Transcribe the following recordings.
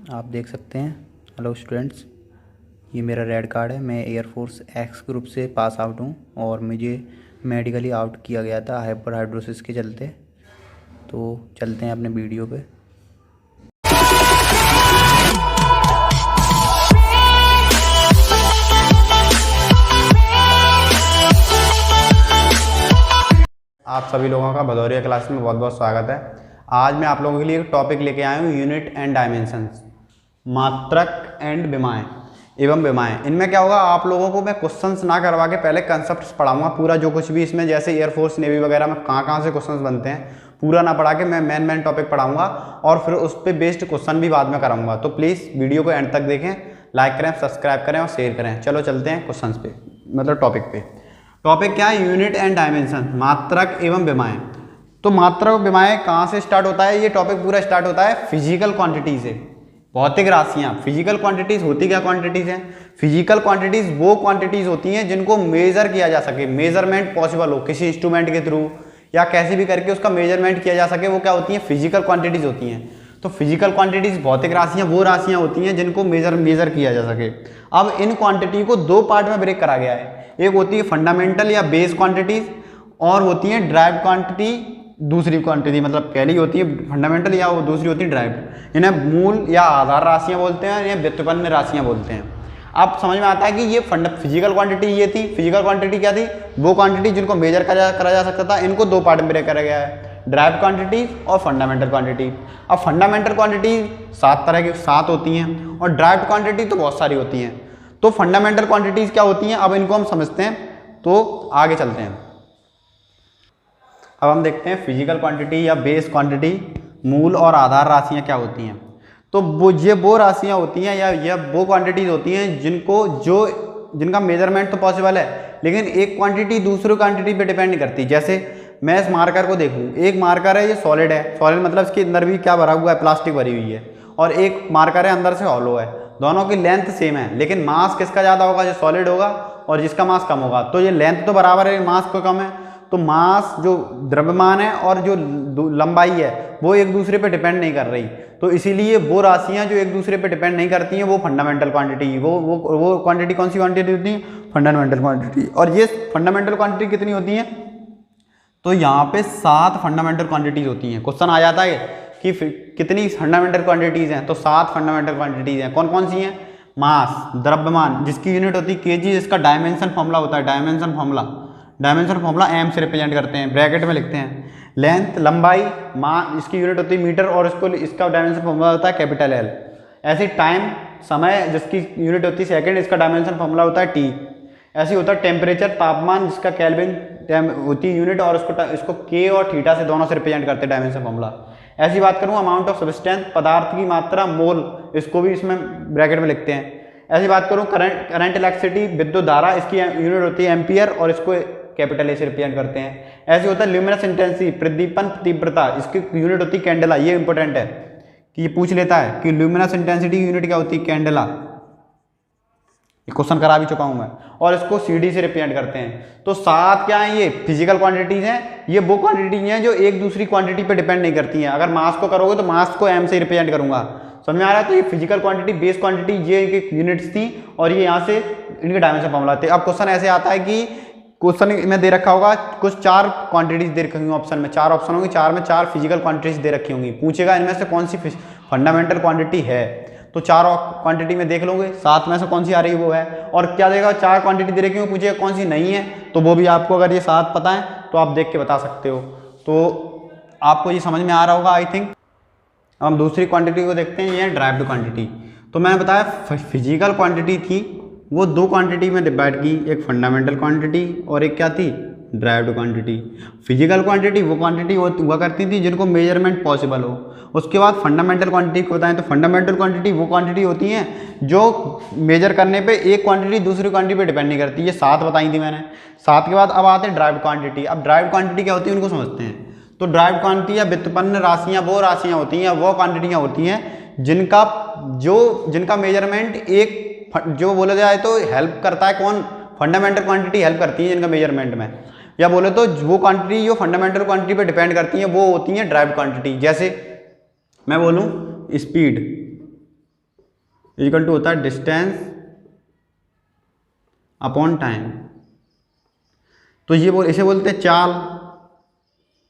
आप देख सकते हैं। हेलो स्टूडेंट्स, ये मेरा रेड कार्ड है। मैं एयरफोर्स एक्स ग्रुप से पास आउट हूँ और मुझे मेडिकली आउट किया गया था हाइपर हाइड्रोसिस के चलते। तो चलते हैं अपने वीडियो पे। आप सभी लोगों का भदौरिया क्लास में बहुत बहुत स्वागत है। आज मैं आप लोगों के लिए एक टॉपिक लेके आया हूँ, यूनिट एंड डायमेंशंस, मात्रक एंड विमाएँ एवं विमाएँ। इनमें क्या होगा, आप लोगों को मैं क्वेश्चंस ना करवा के पहले कंसेप्ट पढ़ाऊंगा पूरा, जो कुछ भी इसमें जैसे एयरफोर्स नेवी वगैरह में कहाँ से क्वेश्चंस बनते हैं पूरा ना पढ़ा के मैं मेन टॉपिक पढ़ाऊंगा और फिर उस पर बेस्ड क्वेश्चन भी बाद में कराऊंगा। तो प्लीज़ वीडियो को एंड तक देखें, लाइक करें, सब्सक्राइब करें और शेयर करें। चलो चलते हैं क्वेश्चन पे, मतलब टॉपिक पे। टॉपिक क्या है? यूनिट एंड डायमेंशन, मात्रक एवं विमाएँ। तो मात्रक और विमाएँ कहाँ से स्टार्ट होता है? ये टॉपिक पूरा स्टार्ट होता है फिजिकल क्वांटिटी से, भौतिक राशियाँ। फिजिकल क्वांटिटीज होती क्या क्वांटिटीज हैं? फिजिकल क्वांटिटीज वो क्वांटिटीज होती हैं जिनको मेजर किया जा सके, मेजरमेंट पॉसिबल हो किसी इंस्ट्रूमेंट के थ्रू या कैसे भी करके उसका मेजरमेंट किया जा सके, वो क्या होती हैं? फिजिकल क्वांटिटीज होती हैं। तो फिजिकल क्वांटिटीज, भौतिक राशियाँ वो राशियाँ होती हैं जिनको मेजर किया जा सके। अब इन क्वांटिटी को दो पार्ट में ब्रेक करा गया है। एक होती है फंडामेंटल या बेस क्वांटिटीज और होती है ड्राइव क्वांटिटी। दूसरी क्वांटिटी मतलब पहली होती है फंडामेंटल या वो दूसरी होती है ड्राइव। इन्हें मूल या आधार राशियां बोलते हैं या व्युत्पन्न राशियां बोलते हैं। अब समझ में आता है कि ये फिजिकल क्वांटिटी ये थी। फिजिकल क्वांटिटी क्या थी? वो क्वांटिटी जिनको मेजर करा जा सकता था। इनको दो पार्ट में ब्रेक करा गया है, ड्राइव क्वांटिटी और फंडामेंटल क्वांटिटी। अब फंडामेंटल क्वांटिटी 7 तरह की 7 होती हैं और ड्राइव क्वांटिटी तो बहुत सारी होती हैं। तो फंडामेंटल क्वांटिटीज क्या होती हैं, अब इनको हम समझते हैं। तो आगे चलते हैं। अब हम देखते हैं फिजिकल क्वांटिटी या बेस क्वांटिटी, मूल और आधार राशियां क्या होती हैं। तो वो राशियां होती हैं या वो क्वांटिटीज होती हैं जिनका मेजरमेंट तो पॉसिबल है, लेकिन एक क्वांटिटी दूसरे क्वांटिटी पे डिपेंड नहीं करती। जैसे मैं इस मार्कर को देखूं, एक मार्कर है ये सॉलिड है, सॉलिड मतलब इसके अंदर भी क्या भरा हुआ है? प्लास्टिक भरी हुई है। और एक मार्कर है अंदर से हॉलो है। दोनों की लेंथ सेम है, लेकिन मास किसका ज़्यादा होगा? जो सॉलिड होगा, और जिसका मास कम होगा। तो ये लेंथ तो बराबर है, मास को कम है। तो मास जो द्रव्यमान है और जो लंबाई है वो एक दूसरे पे डिपेंड नहीं कर रही। तो इसीलिए वो राशियां जो एक दूसरे पे डिपेंड नहीं करती हैं वो फंडामेंटल क्वांटिटी, वो क्वांटिटी कौन सी क्वांटिटी होती है? Fundamental quantity. और ये फंडामेंटल क्वांटिटी कितनी होती है? तो यहाँ पे 7 फंडामेंटल क्वांटिटीज होती हैं। क्वेश्चन आ जाता है कि कितनी फंडामेंटल क्वांटिटीज हैं? तो 7 फंडामेंटल क्वांटिटीज हैं। कौन कौन सी हैं? मास, द्रव्यमान जिसकी यूनिट होती है केजी, जिसका डायमेंशन फॉर्मूला होता है, डायमेंशन फॉर्मूला एम से रिप्रेजेंट करते हैं, ब्रैकेट में लिखते हैं। लेंथ, लंबाई, इसकी यूनिट होती है मीटर और इसका डायमेंशन फॉर्मूला होता है कैपिटल एल। ऐसे टाइम, समय जिसकी यूनिट होती है सेकंड, इसका डायमेंशन फॉर्मूला होता है टी। ऐसे होता है टेम्परेचर, तापमान जिसका केल्विन होती है यूनिट और इसको के और थीटा से दोनों से रिप्रेजेंट करते हैं डायमेंशन फॉर्मूला। ऐसी बात करूँ अमाउंट ऑफ सब्सटेंस, पदार्थ की मात्रा, मोल, इसको भी इसमें ब्रैकेट में लिखते हैं। ऐसी बात करूँ करंट इलेक्ट्रिसिटी, विद्युत धारा, इसकी यूनिट होती है एम्पियर और इसको कैपिटल ए से रिप्रेजेंट करते हैं। ऐसे होता है ल्यूमिनस इंटेंसिटी, प्रदीपन तीव्रता, इसकी यूनिट होती है कैंडेला। ये इंपॉर्टेंट है कि ये पूछ लेता है कि ल्यूमिनस इंटेंसिटी यूनिट क्या होती है? कैंडेला। ये क्वेश्चन करा भी चुका हूं मैं। और इसको सीडी से रिप्रेजेंट करते हैं। तो 7 क्या है? ये फिजिकल क्वांटिटीज हैं। ये वो क्वांटिटी हैं जो एक दूसरी क्वांटिटी पे डिपेंड नहीं करती हैं। अगर मास को करोगे तो मास को एम से रिप्रेजेंट करूंगा। समझ में आ रहा है? तो ये फिजिकल क्वांटिटी, बेस क्वांटिटी, ये इनकी यूनिट्स थी और ये यहाँ से इनके डायमेंशन फॉर्मूला थे। अब क्वेश्चन ऐसे आता है कि क्वेश्चन में दे रखा होगा कुछ 4 क्वांटिटीज दे रखी होंगी ऑप्शन में, 4 ऑप्शन होंगे, 4 में 4 फिजिकल क्वांटिटीज दे रखी होंगी। पूछेगा इनमें से कौन सी फंडामेंटल क्वांटिटी है। तो 4 क्वांटिटी में देख लोगे, 7 में से कौन सी आ रही है वो है। और क्या देगा? 4 क्वांटिटी दे रखी होंगी, पूछेगा कौन सी नहीं है, तो वो भी आपको, अगर ये 7 पता है तो आप देख के बता सकते हो। तो आपको ये समझ में आ रहा होगा आई थिंक। हम दूसरी क्वांटिटी को देखते हैं, ये है ड्राइव्ड क्वांटिटी। तो मैंने बताया फिजिकल क्वांटिटी थी, वो 2 क्वांटिटी में डिवाइड की, एक फंडामेंटल क्वांटिटी और एक क्या थी? Derived quantity. फिजिकल क्वांटिटी वो क्वांटिटी हुआ करती थी जिनको मेजरमेंट पॉसिबल हो। उसके बाद फंडामेंटल क्वांटिटी को बताएं तो फंडामेंटल क्वांटिटी वो क्वांटिटी होती हैं जो मेजर करने पे एक क्वांटिटी दूसरी क्वांटिटी पे डिपेंड नहीं करती। ये 7 बताई थी मैंने। 7 के बाद अब आते हैं ड्राइव्ड क्वांटिटी। अब ड्राइव्ड क्वांटिटी क्या होती है उनको समझते हैं। तो ड्राइव्ड क्वांटिटी या व्युत्पन्न राशियाँ वो राशियाँ होती हैं, वो क्वांटिटियाँ होती हैं जिनका मेजरमेंट एक, जो बोला जाए तो हेल्प करता है कौन? फंडामेंटल क्वांटिटी हेल्प करती है जिनका मेजरमेंट में, या बोले तो वो क्वांटिटी जो फंडामेंटल क्वांटिटी पे डिपेंड करती है वो होती है ड्राइव्ड क्वांटिटी। जैसे मैं बोलूँ स्पीड, इक्वल टू होता है डिस्टेंस अपॉन टाइम। तो ये इसे बोलते हैं चाल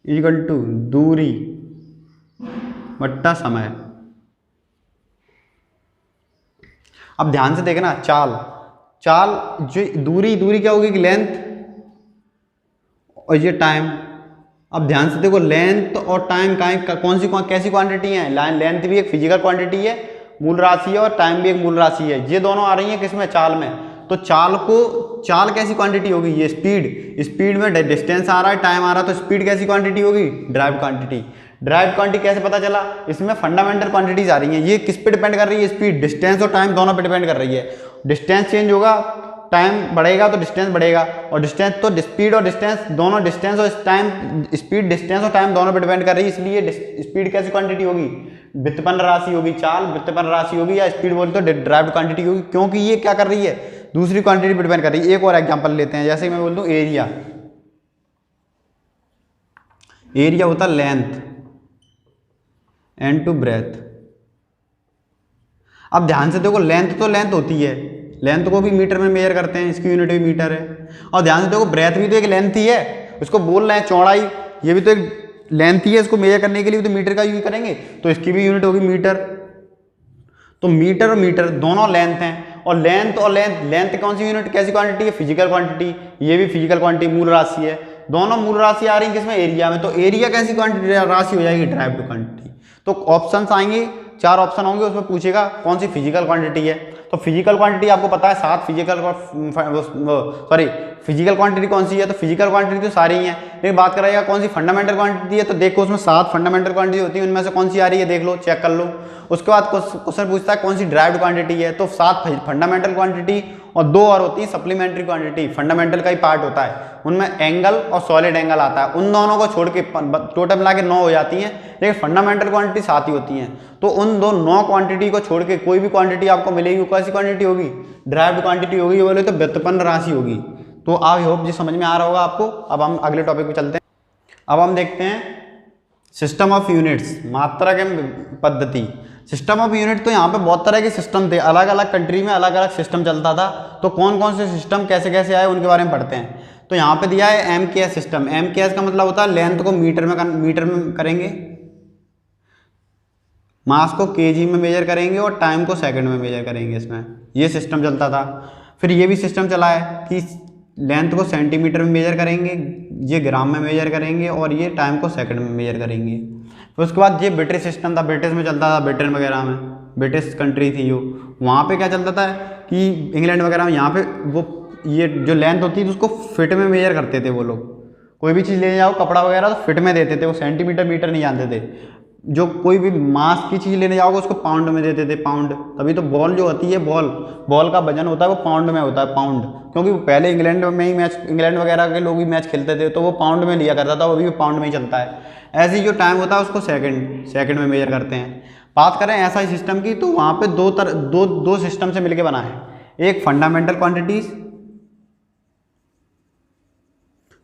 इक्वल टू दूरी बट्टा समय। अब ध्यान से देखना, चाल जो दूरी क्या होगी कि लेंथ, और ये टाइम। अब ध्यान से देखो, लेंथ और टाइम कैसी क्वांटिटी है। लेंथ भी एक फिजिकल क्वांटिटी है, मूल राशि है, और टाइम भी एक मूल राशि है। ये दोनों आ रही है किसमें, चाल में। तो चाल कैसी क्वांटिटी होगी, ये स्पीड में डिस्टेंस आ रहा है, टाइम आ रहा है, तो स्पीड कैसी क्वांटिटी होगी, ड्राइव क्वांटिटी। ड्राइव क्वांटिटी कैसे पता चला, इसमें फंडामेंटल क्वांटिटीज आ रही हैं। ये किस पे डिपेंड कर रही है, स्पीड, डिस्टेंस और टाइम दोनों पे डिपेंड कर रही है। डिस्टेंस चेंज होगा, टाइम बढ़ेगा तो डिस्टेंस बढ़ेगा, और डिस्टेंस तो स्पीड और डिस्टेंस दोनों, डिस्टेंस और टाइम, स्पीड डिस्टेंस और टाइम दोनों पे डिपेंड कर रही है। इसलिए स्पीड कैसी क्वांटिटी होगी, व्युत्पन्न राशि होगी। चाल व्युत्पन्न राशि होगी, या स्पीड बोलते तो ड्राइव्ड क्वांटिटी होगी, क्योंकि ये क्या कर रही है, दूसरी क्वांटिटी पे डिपेंड कर रही है। एक और एग्जांपल लेते हैं, जैसे मैं बोल दूं एरिया होता लेंथ एंड टू ब्रेथ। अब ध्यान से देखो, लेंथ होती है, लेंथ को भी मीटर में मेजर करते हैं, इसकी यूनिट भी मीटर है। और ध्यान से देखो, ब्रेथ भी तो एक लेंथ ही है, उसको बोल रहे हैं चौड़ाई, ये भी तो एक लेंथ ही है, इसको मेजर करने के लिए तो मीटर का यूज करेंगे, तो इसकी भी यूनिट होगी मीटर। तो मीटर और मीटर दोनों लेंथ हैं, और लेंथ कौन सी यूनिट, कैसी क्वांटिटी है, फिजिकल क्वांटिटी। ये भी फिजिकल क्वांटिटी, मूल राशि है। दोनों मूल राशि आ रही है किसमें, एरिया में। तो एरिया कैसी क्वांटिटी राशि हो जाएगी, ड्राइव्ड क्वांटिटी। तो ऑप्शंस आएंगे, 4 ऑप्शन होंगे, उसमें पूछेगा कौन सी फिजिकल क्वांटिटी है। तो फिजिकल क्वांटिटी आपको पता है 7 फिजिकल क्वांटिटी कौन सी है, तो फिजिकल क्वांटिटी तो सारी हैं, लेकिन बात कराएगा कौन सी फंडामेंटल क्वांटिटी है। तो देखो, उसमें 7 फंडामेंटल क्वांटिटी होती है, उनमें से कौन सी आ रही है, देख लो, चेक कर लो। उसके बाद क्वेश्चन पूछता है कौन सी ड्राइव्ड क्वांटिटी है। तो 7 फंडामेंटल क्वांटिटी और 2 और होती है सप्लीमेंट्री क्वांटिटी। फंडामेंटल का ही पार्ट होता है, उनमें एंगल और सॉलिड एंगल आता है। उन दोनों को छोड़ के टोटल मिला के 9 हो जाती हैं, लेकिन फंडामेंटल क्वांटिटी 7 ही होती हैं। तो उन 9 क्वांटिटी को छोड़ के कोई भी क्वांटिटी आपको मिलेगी, वो कैसी क्वांटिटी होगी, ड्राइव्ड क्वांटिटी होगी, बोले तो व्युत्पन्न राशि होगी। तो आई होप ये समझ में आ रहा होगा आपको। अब हम अगले टॉपिक पे चलते हैं। अब हम देखते हैं सिस्टम ऑफ यूनिट्स, मात्रा के पद्धति। सिस्टम ऑफ यूनिट, तो यहाँ पे बहुत तरह के सिस्टम थे, अलग अलग कंट्री में अलग अलग सिस्टम चलता था। तो कौन कौन से सिस्टम कैसे कैसे आए, उनके बारे में पढ़ते हैं। तो यहाँ पे दिया है MKS सिस्टम। MKS का मतलब होता है लेंथ को मीटर में करेंगे, मास को केजी में मेजर करेंगे, और टाइम को सेकंड में मेजर करेंगे। इसमें ये सिस्टम चलता था। फिर ये भी सिस्टम चला है कि लेंथ को सेंटीमीटर में मेजर करेंगे, ये ग्राम में मेजर करेंगे, और ये टाइम को सेकंड में मेजर करेंगे। फिर उसके बाद ये ब्रिटिश सिस्टम था, ब्रिटिश में चलता था, ब्रिटेन वगैरह में, ब्रिटिश कंट्री थी जो, वहाँ पे क्या चलता था कि इंग्लैंड वगैरह में, यहाँ पे वो ये जो लेंथ होती थी उसको फिट में मेजर करते थे वो लोग। कोई भी चीज़ ले जाओ, कपड़ा वगैरह, तो फिट में देते थे, वो सेंटीमीटर मीटर नहीं जानते थे। जो कोई भी मास की चीज़ लेने जाओगे उसको पाउंड में देते थे, पाउंड। तभी तो बॉल जो होती है, बॉल का वजन होता है वो पाउंड में होता है, पाउंड। क्योंकि पहले इंग्लैंड में ही इंग्लैंड वगैरह के लोग ही मैच खेलते थे, तो वो पाउंड में लिया करता था, वो भी पाउंड में ही चलता है। ऐसे ही जो टाइम होता है उसको सेकंड में मेजर करते हैं। बात करें ऐसा ही सिस्टम की, तो वहाँ पे दो सिस्टम से मिलकर बना है। एक फंडामेंटल क्वांटिटीज,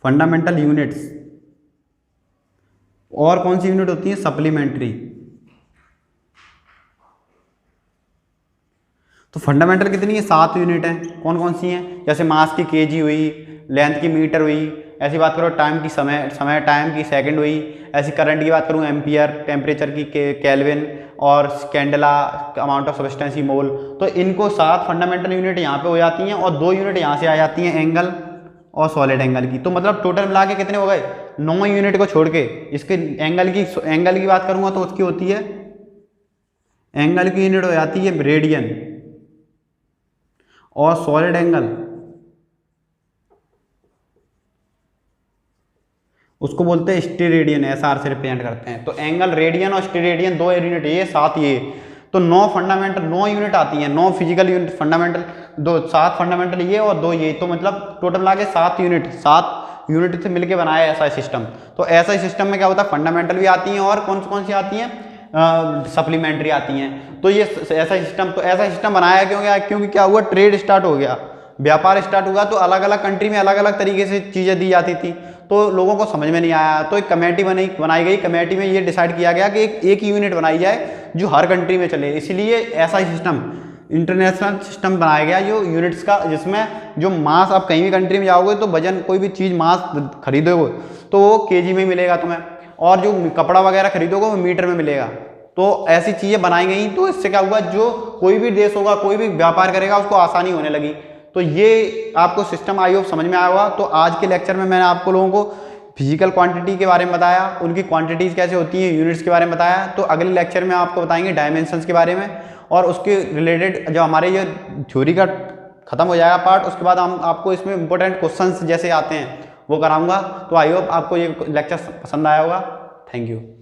फंडामेंटल यूनिट्स, और कौन सी यूनिट होती है, सप्लीमेंट्री। तो फंडामेंटल कितनी है, 7 यूनिट है। कौन कौन सी हैं, जैसे मास की केजी हुई, लेंथ की मीटर हुई, ऐसी बात करो टाइम की समय टाइम की सेकंड हुई, ऐसी करंट की बात करूँ एम्पियर, टेम्परेचर की केल्विन, और कैंडेला, अमाउंट ऑफ सब्सटेंस मोल। तो इनको 7 फंडामेंटल यूनिट यहाँ पे हो जाती हैं, और 2 यूनिट यहाँ से आ जाती हैं, एंगल और सॉलिड एंगल की। तो मतलब टोटल मिला के कितने हो गए, 9 यूनिट को छोड़ के। इसके एंगल की बात करूंगा तो उसकी होती है, एंगल की यूनिट हो जाती है रेडियन, और सॉलिड एंगल उसको बोलते हैं स्टेरेडियन, SR से रिप्रेजेंट करते हैं। तो एंगल, रेडियन और स्टेरेडियन 2 यूनिट, ये 7 ये। तो 9 यूनिट आती हैं, 9 फिजिकल यूनिट फंडामेंटल, 7 फंडामेंटल ये और 2 ये। तो मतलब टोटल मिला के 7 यूनिट से मिलके बनाया है ऐसा सिस्टम। तो ऐसा ही सिस्टम में क्या होता है, फंडामेंटल भी आती हैं, और कौन सी आती हैं, सप्लीमेंट्री आती हैं। तो ये ऐसा सिस्टम बनाया क्यों गया, क्योंकि क्या हुआ, ट्रेड स्टार्ट हो गया, व्यापार स्टार्ट हुआ। तो अलग अलग कंट्री में अलग अलग तरीके से चीज़ें दी जाती थी, तो लोगों को समझ में नहीं आया। तो एक कमेटी बनाई गई, कमेटी में ये डिसाइड किया गया कि एक यूनिट बनाई जाए जो हर कंट्री में चले। इसलिए ऐसा ही सिस्टम इंटरनेशनल सिस्टम बनाया गया जो यूनिट्स का, जिसमें जो मास, आप कहीं भी कंट्री में जाओगे तो वजन, कोई भी चीज़ मास खरीदोगे तो वो केजी में मिलेगा तुम्हें, और जो कपड़ा वगैरह खरीदोगे वो मीटर में मिलेगा। तो ऐसी चीज़ें बनाई गई, तो इससे क्या हुआ, जो कोई भी देश होगा, कोई भी व्यापार करेगा, उसको आसानी होने लगी। तो ये आपको सिस्टम आई होप समझ में आया होगा। तो आज के लेक्चर में मैंने आपको लोगों को फिजिकल क्वांटिटी के बारे में बताया, उनकी क्वांटिटीज़ कैसे होती हैं, यूनिट्स के बारे में बताया। तो अगले लेक्चर में आपको बताएंगे डायमेंशंस के बारे में, और उसके रिलेटेड जब हमारे ये थ्योरी का खत्म हो जाएगा पार्ट, उसके बाद हम आपको इसमें इंपॉर्टेंट क्वेश्चंस जैसे आते हैं वो कराऊंगा। तो आई होप आपको ये लेक्चर पसंद आया होगा। Thank you.